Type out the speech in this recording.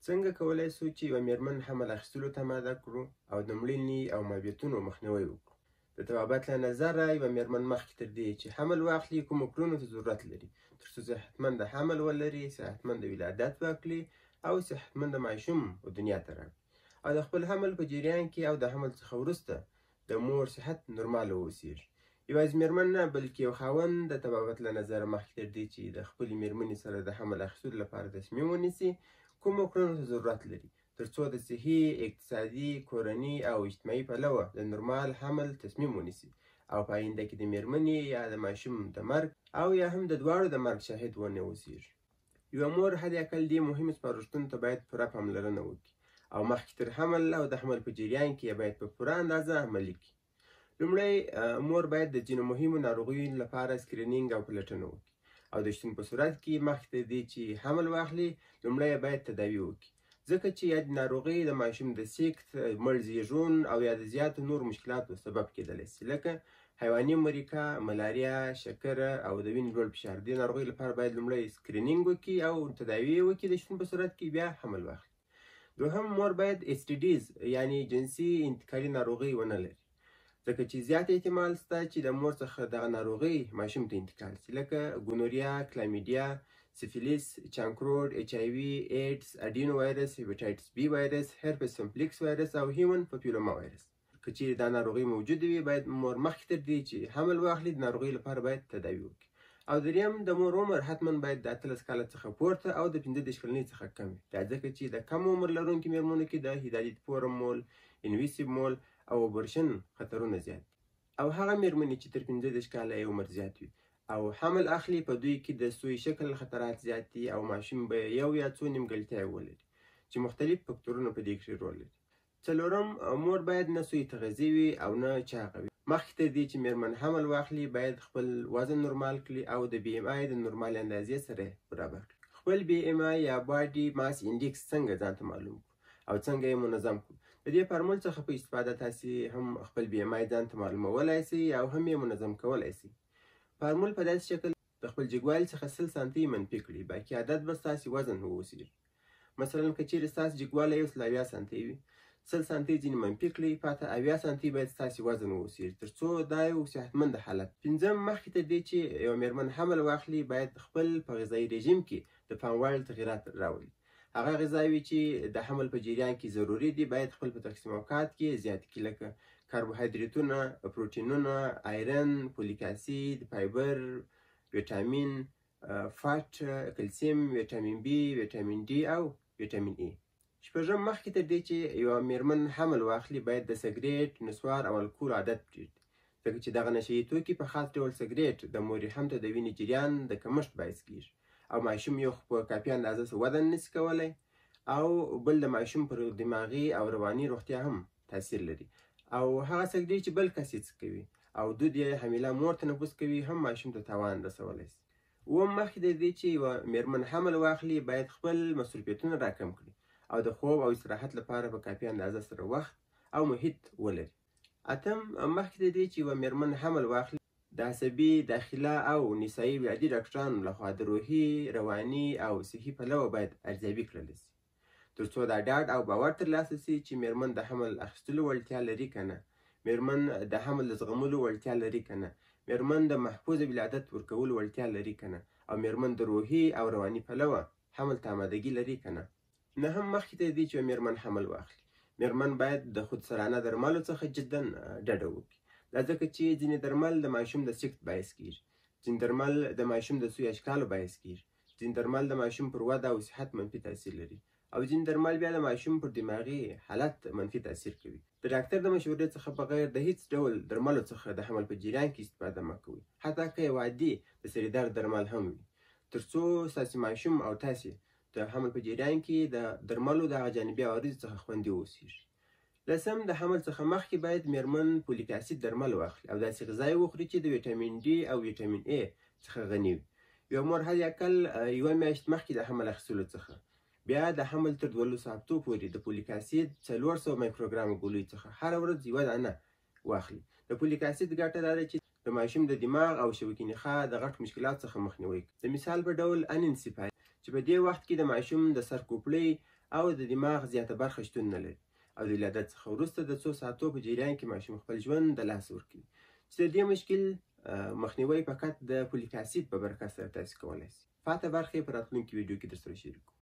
څنګه کولی سو چې یوه مېرمن حمل اخیستلو ته آماده کړو او د مړینې او معافیتونو مخنیوی وکړو؟ د طبابت له نظره یوه مېرمن مخکې تر دې چې حمل واخلي کومو کړنو ته ضرورت لري تر څو صحتمنده حمل ولري، صحتمند ولادت وکړي او صحتمند ماشوم دنیا ته راوړي، او د خپل حمل په جریان کې او د حمل څخه وروسته د مور صحت نورماله واوسیږي. یوازې مېرمن نه بلکې یو خاوند د طبابت له نظره مخکې تر دې چې د خپلې مېرمنې سره د حمل اخیستلو لپاره تصمیم ونیسي کومو کړنو ته ضرورت لري تر څو د صحي، اقتصادي، کورني او اجتماعي پلوه د نورمال حمل تصمیم ونیسي او په آینده کې د مېرمنې یا د ماشوم د مرګ او یا هم د دواړو د مرګ شاهد ونه اوسیږي. یوه مور حد اقل دې مهمو سپارښتنو ته باید پوره پاملرنه وکړي او مخکې تر حمل او د حمل په جریان کې باید په پوره اندازه عملي کړي. لومړی مور باید د ځینو مهمو ناروغیو لپاره سکرینینګ او پلټنه وکړي او د شتون په صورت کې مخکې تر دې چې حمل واخلي لومړی باید تداوي وکړي، ځکه چې یاد ناروغۍ د ماشوم د سیکت، مړ زیږون او یا د زیاتو نورو مشکلاتو سبب کېدلی شي، لکه حیواني مریکه، ملاریا، شکره او د وینې لوړ فشار. دې ناروغیو لپاره باید لومړی سکرینینګ وکړي او تداوي یې وکړي، د شتون په صورت کې بیا حمل واخلي. دوهم، مور باید STDs یعنی جنسي انتقالي ناروغۍ ونه لري، ځکه چې زیات احتمال شته چې د مور څخه دغه ناروغۍ ماشوم ته انتقال شي، لکه ګونوریا، کلامیډیا، سفلیس، چانکروډ، HIV، ایډز، اډینو وایرس، هیپاټایټس B وایرس، هرپس سمپلیکس وایرس او هیومن پاپیلوما وایرس. که چیرې دا ناروغۍ موجوده وي باید مور مخکې تر دې چې حمل واخلي د ناروغۍ لپاره باید تداوي وکړي. او دریم، د مور عمر حتما باید د 18 کاله څخه پورته او د 15 کلنۍ څخه کم وي، دا ځکه چې د کم عمر لرونکو مېرمنو کې د هیدالید فورم مول، انویسیو مول او ابورشن خطرونه زیات دي. او هغه مېرمنې چې تر 15 کاله یې عمر زیات وي او حمل اخلي په دوی کې د سوی شکل خطرات زیات دي او ماشوم به یو یا څو نیمګړتیاوې ولري چې مختلف فکتورونه په دې کې رول لري. څلورم، مور باید نه سوی تغذیه وي او نه چاقه وي. مخکې تر دې چې مېرمن حمل واخلي باید خپل وزن نورمال کړي او د BMI د نورمال اندازې سره برابر کړي. خپل BMI یا باډي ماس انډیکس څنګه ځان ته معلوم کړو او څنګه یې منظم کړو؟ د دې فارمول څخه په استفاده تاسې هم خپل BMI ځان ته معلومولی شئ او هم یې منظم کولی شئ. فارمول په داسې شکل د خپل جګوالي څخه 10 سانتي منفي کړئ، باقي عدد به ستاسې وزن واوسیږي. مثلا که چیرې ستاسې جګوالی 180 سانتي وي، 10 سانتي ځینې منفي کړئ، پاته 80 سانتي باید ستاسې وزن واوسیږي تر څو دا یو صحتمند حالت. پنځم، مخکې تر دې چې یوه مېرمن حمل واخلي باید خپل په غذایي رژیم کې د پام وړ تغیرات راولي. هغه غذاوې چې د حمل په جریان کې ضروري دي باید خپل په تقسیم اوقات کې زیات کړي، لکه کاربوهایدریتونه، پروټینونه، آیرن، فولیک اسید، فایبر، ویټامین، فاټ، کلسیم، ویټامین B، ویټامین D او ویټامین E. شپږم، مخکې تر دې چې یوه مېرمن حمل واخلي باید د سګریټ، نسوار او الکول عادت پرېږدي، ځکه چې دغه نشه یي توکي په خاص ډول سګریټ د مور رحم ته د وینې جریان د کمښت باعث کېږي او ماشوم یو خو په کافي اندازه وزن نشي کولی او بل د ماشوم پر دماغي او رواني روغتیا هم تاثیر لري. او هغه سګریټ چې بل کس یې څکوي او دود یې حامله مور تنفس کوي هم ماشوم ته تاوان رسولی شي. اووم، مخکې تر دې چې یوه مېرمن حمل واخلي باید خپل مصروفیتونه راکم کړي او د خوب او استراحت لپاره په کافي اندازه سره وخت او محیط ولري. اتم، مخکې تر دې چې یوه مېرمن حمل واخلي د عصبي، داخله او نسایي ولادي ډاکټرانو لخوا د روحي، رواني او صحي پلوه باید ارزیابي کړلی شي تر څو دا ډاډ او باور ترلاسه شي چې مېرمن د حمل اخیستلو وړتیا لري که نه، مېرمن د حمل د زغملو وړتیا لري که نه، مېرمن د محفوظ ولادت ورکولو وړتیا لري که نه، او مېرمن د روحي او رواني پلوه حمل ته آمادګي لري که نه. نهم، مخکې تر دې چې یوه مېرمن حمل واخلي مېرمن باید د خودسرانه درملو څخه جدا ډډه وکړي، دا ځکه چې ځینې درمل د ماشوم د سکت باعث کېږي، ځینې درمل د ماشوم د سوی اشکالو باعث کېږي، ځینې درمل د ماشوم پر وده او صحت منفي تاثیر لري او ځینې درمل بیا د ماشوم پر دماغي حالت منفي تاثیر کوي. د ډاکټر د مشورې څخه بغیر د هیڅ ډول درملو څخه د حمل په جریان کې استفاده مه کوئ، حتی که یو عادي د سرې درد درمل هم وي، تر څو ستاسې ماشوم او تاسې د حمل په جریان کې د درملو دغه جانبي عوارضو څخه خوندي واوسیږي. لسم، د حمل څخه مخکې باید مېرمن فولیک اسید درمل واخلي او داسې غذای وخوري چې د ویټامین D او ویټامین A څخه غني وي. یوه مور حد اقل یوه میاشت مخکې د حمل اخیستلو څخه بیا د حمل تر 12 هفتو پورې د فولیک اسید 400 مایکروګرام ګولیو څخه هره ورځ یوه دانه واخلي. د فولیک اسید ګټه دا ده چې د ماشوم د دماغ او شبکې نخاع د غټ مشکلات څخه مخنیوی کوي. د مثال په ډول اننسیفای چې په دې وخت کې د ماشوم د سر کوپړۍ او د دماغ زیاته برخه شتون نه لري او د ولادت څخه وروسته د څو ساعتو په جریان کې ماشوم خپل ژوند د لاسه ورکوي چې د دې مشکل مخنیوی فقط د فولیک اسید په برکت سره تاسو کولی شئ. پاته برخې په راتلونکي ویډیو کې درسره شریکوم.